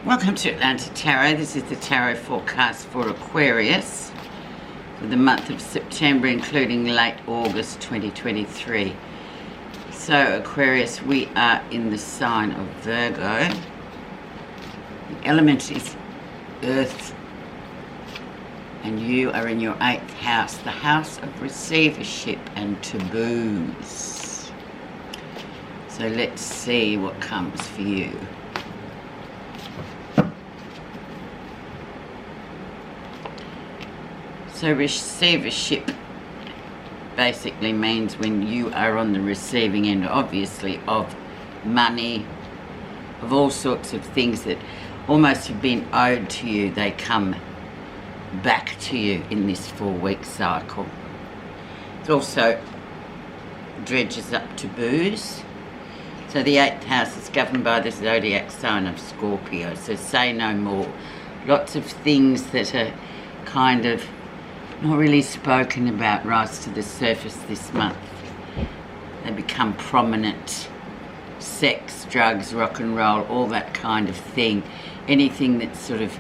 Welcome to Atlanta Tarot. This is the tarot forecast for Aquarius for the month of September, including late August 2023. So Aquarius, we are in the sign of Virgo. The element is Earth, and you are in your 8th house, the house of receivership and taboos. So let's see what comes for you. So receivership basically means when you are on the receiving end, obviously, of money, of all sorts of things that almost have been owed to you. They come back to you in this 4-week cycle. It also dredges up taboos. So the 8th house is governed by the zodiac sign of Scorpio. So say no more. Lots of things that are kind of not really spoken about rise to the surface this month. They become prominent. Sex, drugs, rock and roll, all that kind of thing. Anything that sort of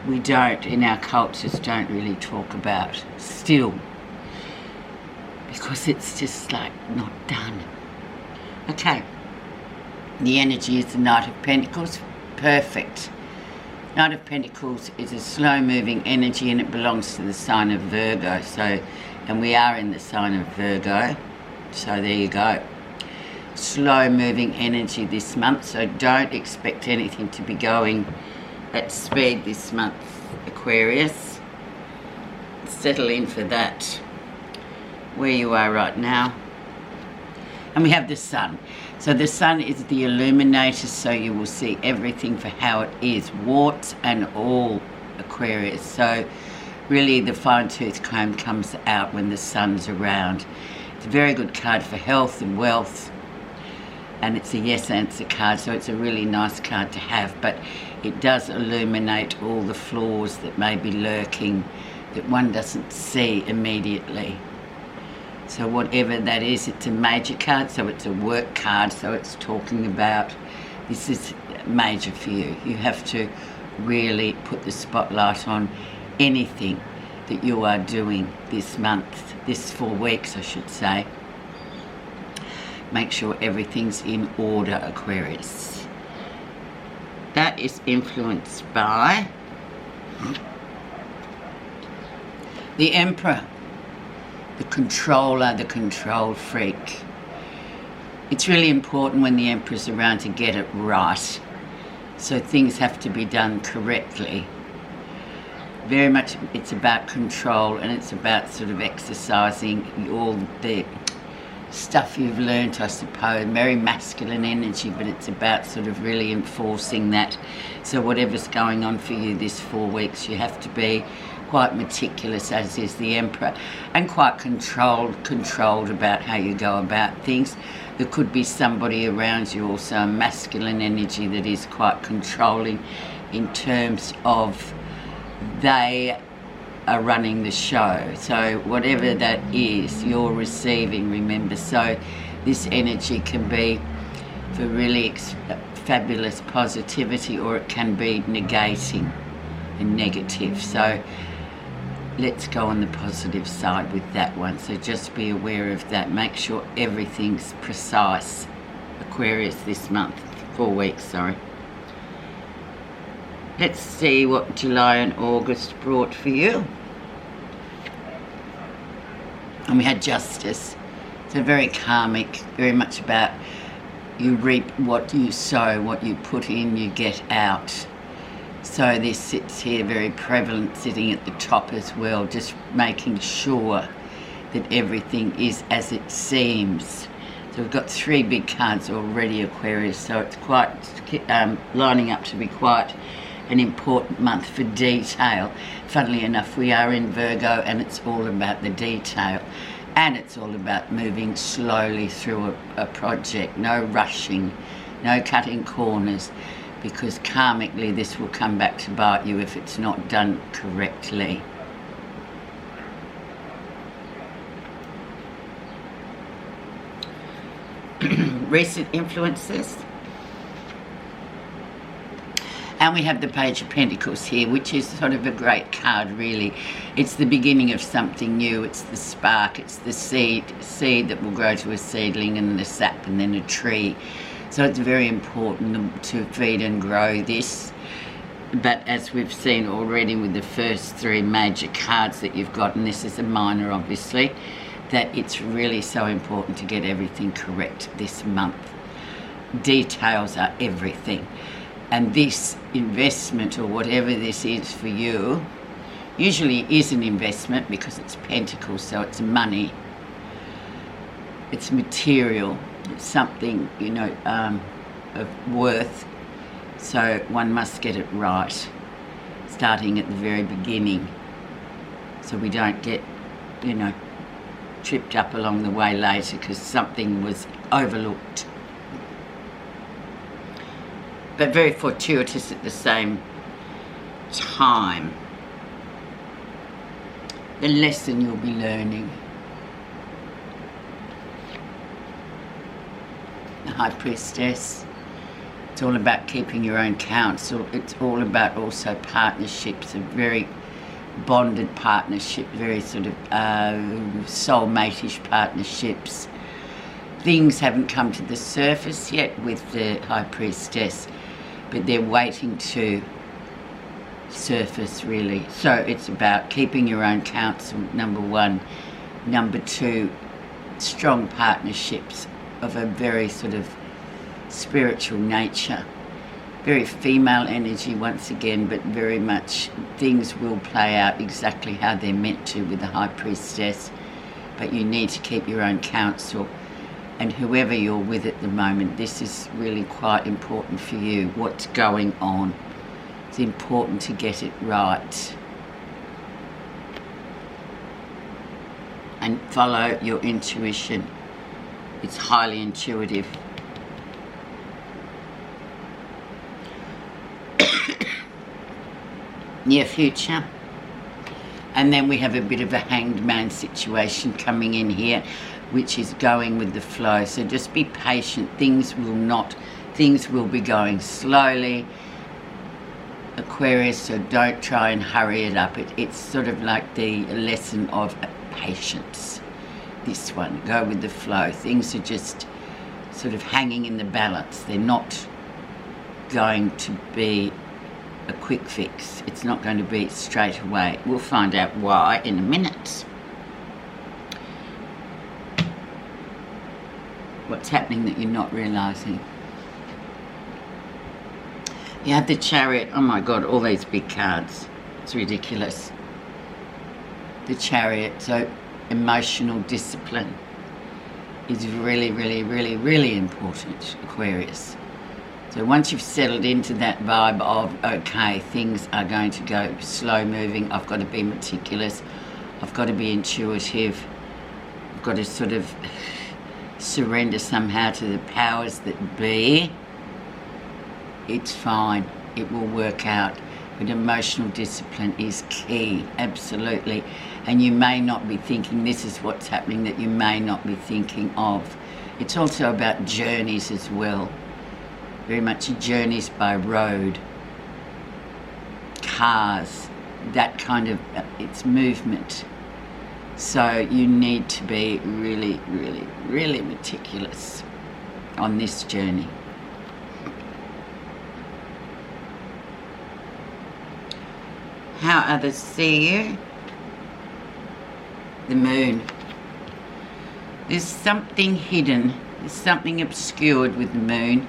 we don't, in our cultures, don't really talk about still. Because it's just like not done. Okay. The energy is the Knight of Pentacles. Perfect. Knight of Pentacles is a slow-moving energy, and it belongs to the sign of Virgo. So, and we are in the sign of Virgo. So there you go. Slow-moving energy this month. So don't expect anything to be going at speed this month, Aquarius. Settle in for that. Where you are right now. And we have the sun. So the sun is the illuminator, so you will see everything for how it is, warts and all, Aquarius. So really the fine-tooth comb comes out when the sun's around. It's a very good card for health and wealth, and it's a yes answer card, so it's a really nice card to have, but it does illuminate all the flaws that may be lurking that one doesn't see immediately. So whatever that is, it's a major card, so it's a work card, so it's talking about this is major for you. You have to really put the spotlight on anything that you are doing this month, this 4 weeks I should say. Make sure everything's in order, Aquarius. That is influenced by the Emperor. The controller, the control freak. It's really important when the Emperor's around to get it right. So things have to be done correctly. Very much it's about control, and it's about sort of exercising all the stuff you've learnt, I suppose. Very masculine energy, but it's about sort of really enforcing that. So whatever's going on for you this 4 weeks, you have to be quite meticulous, as is the Emperor, and quite controlled about how you go about things. There could be somebody around you also, a masculine energy that is quite controlling in terms of they are running the show. So whatever that is, you're receiving, remember. So this energy can be for really fabulous positivity, or it can be negating and negative. So let's go on the positive side with that one. So just be aware of that. Make sure everything's precise, Aquarius, this month. 4 weeks, sorry. Let's see what July and August brought for you. And we had Justice. So very karmic, very much about you reap what you sow, what you put in, you get out. So this sits here very prevalent, sitting at the top as well, just making sure that everything is as it seems. So we've got 3 big cards already, Aquarius, so it's quite lining up to be quite an important month for detail. Funnily enough, we are in Virgo, and it's all about the detail. And it's all about moving slowly through a project, no rushing, no cutting corners. Because karmically this will come back to bite you if it's not done correctly. Recent influences. And we have the Page of Pentacles here, which is sort of a great card, really. It's the beginning of something new. It's the spark. It's the seed that will grow to a seedling and the sap and then a tree. So it's very important to feed and grow this. But as we've seen already with the first 3 major cards that you've got, and this is a minor, obviously, that it's really so important to get everything correct this month. Details are everything. And this investment, or whatever this is for you, usually is an investment because it's pentacles, so it's money, it's material, it's something, you know, of worth. So one must get it right, starting at the very beginning, so we don't get, you know, tripped up along the way later because something was overlooked. But very fortuitous at the same time. The lesson you'll be learning. The High Priestess. It's all about keeping your own counsel. It's all about also partnerships, a very bonded partnership, very sort of soulmate-ish partnerships. Things haven't come to the surface yet with the High Priestess, but they're waiting to surface, really. So it's about keeping your own counsel, number 1. Number 2, strong partnerships of a very sort of spiritual nature. Very female energy once again, but very much things will play out exactly how they're meant to with the High Priestess. But you need to keep your own counsel. And whoever you're with at the moment, this is really quite important for you, what's going on. It's important to get it right. And follow your intuition. It's highly intuitive. Near future. And then we have a bit of a Hanged Man situation coming in here, which is going with the flow. So just be patient. Things will be going slowly, Aquarius, so don't try and hurry it up. It's sort of like the lesson of patience. This one, go with the flow. Things are just sort of hanging in the balance. They're not going to be a quick fix. It's not going to be straight away. We'll find out why in a minute. What's happening that you're not realising? You have the Chariot. Oh my God, all these big cards. It's ridiculous. The Chariot. So emotional discipline is really, really, really, really important, Aquarius. So once you've settled into that vibe of, okay, things are going to go slow moving, I've got to be meticulous, I've got to be intuitive, I've got to sort of surrender somehow to the powers that be, it's fine, it will work out. But emotional discipline is key, absolutely. And you may not be thinking this is what's happening that you may not be thinking of. It's also about journeys as well. Very much journeys by road, cars, that kind of, it's movement. So you need to be really, really, really meticulous on this journey. How others see you. The Moon. There's something hidden, there's something obscured with the Moon.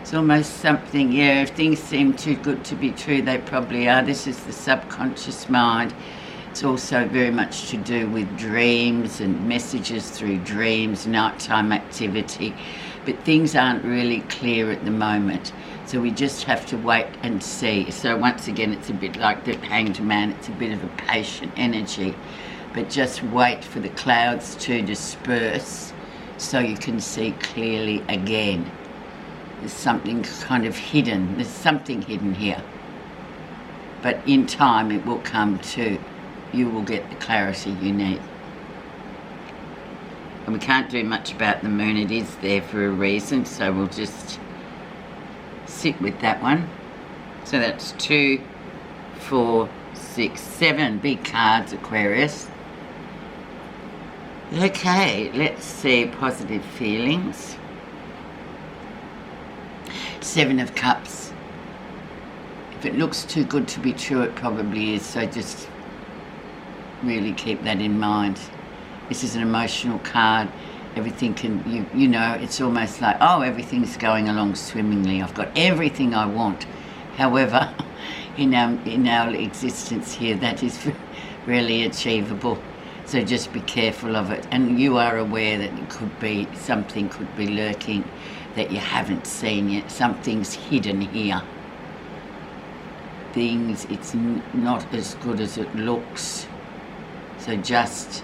It's almost something, yeah, if things seem too good to be true, they probably are. This is the subconscious mind. It's also very much to do with dreams and messages through dreams, nighttime activity. But things aren't really clear at the moment. So we just have to wait and see. So once again, it's a bit like the Hanged Man. It's a bit of a patient energy. But just wait for the clouds to disperse so you can see clearly again. There's something kind of hidden. There's something hidden here. But in time, it will come to, you will get the clarity you need. And we can't do much about the Moon. It is there for a reason, so we'll just sit with that one. So that's 2, 4, 6, 7 big cards, Aquarius. Okay, let's see positive feelings. 7 of Cups. If it looks too good to be true, it probably is, so just really keep that in mind. This is an emotional card. Everything can, you know, it's almost like, oh, everything's going along swimmingly. I've got everything I want. However, in our existence here, that is really achievable. So just be careful of it. And you are aware that it could be, something could be lurking that you haven't seen yet. Something's hidden here. It's not as good as it looks. So just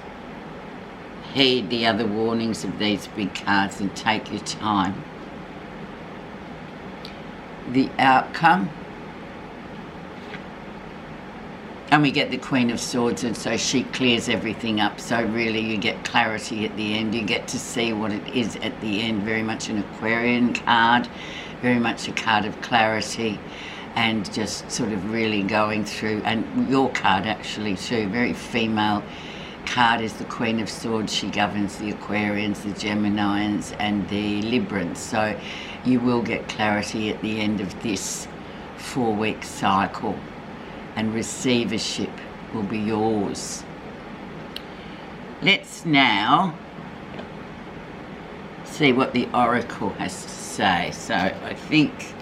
heed the other warnings of these big cards and take your time. The outcome. And we get the Queen of Swords, and so she clears everything up. So really you get clarity at the end. You get to see what it is at the end. Very much an Aquarian card. Very much a card of clarity. And just sort of really going through, and your card actually too, very female card is the Queen of Swords. She governs the Aquarians, the Geminis and the Librans. So you will get clarity at the end of this 4-week cycle, and receivership will be yours. Let's now see what the Oracle has to say. So I think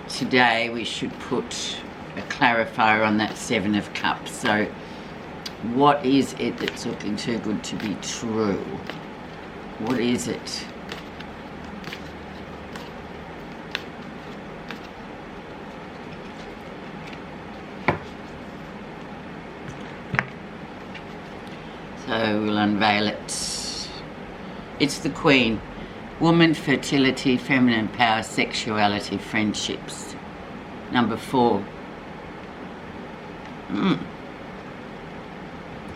today we should put a clarifier on that 7 of Cups. So what is it that's looking too good to be true? What is it? So we'll unveil it. It's the Queen. Woman, fertility, feminine power, sexuality, friendships. Number 4.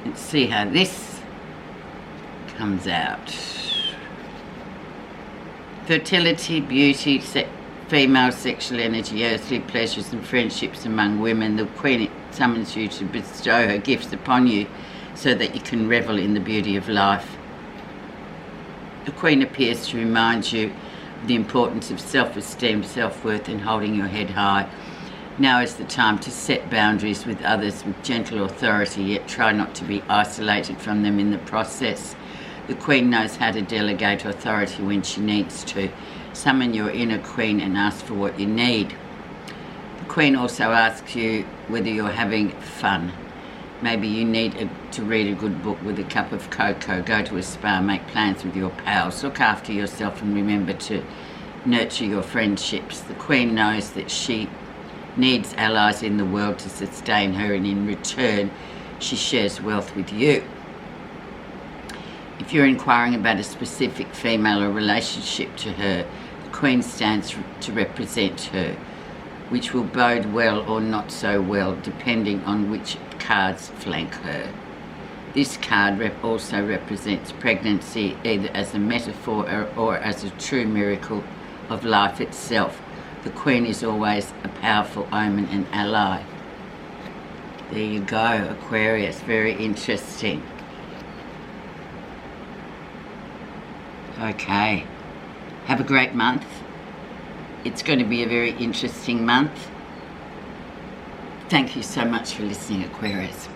Let's see how this comes out. Fertility, beauty, female sexual energy, earthly pleasures and friendships among women. The Queen summons you to bestow her gifts upon you so that you can revel in the beauty of life. The Queen appears to remind you of the importance of self-esteem, self-worth and holding your head high. Now is the time to set boundaries with others with gentle authority, yet try not to be isolated from them in the process. The Queen knows how to delegate authority when she needs to. Summon your inner Queen and ask for what you need. The Queen also asks you whether you're having fun. Maybe you need to read a good book with a cup of cocoa, go to a spa, make plans with your pals, look after yourself and remember to nurture your friendships. The Queen knows that she needs allies in the world to sustain her, and in return she shares wealth with you. If you're inquiring about a specific female or relationship to her, the Queen stands to represent her, which will bode well or not so well depending on which cards flank her. This card also represents pregnancy, either as a metaphor or as a true miracle of life itself. The Queen is always a powerful omen and ally. There you go, Aquarius. Very interesting. Okay. Have a great month. It's going to be a very interesting month. Thank you so much for listening, Aquarius.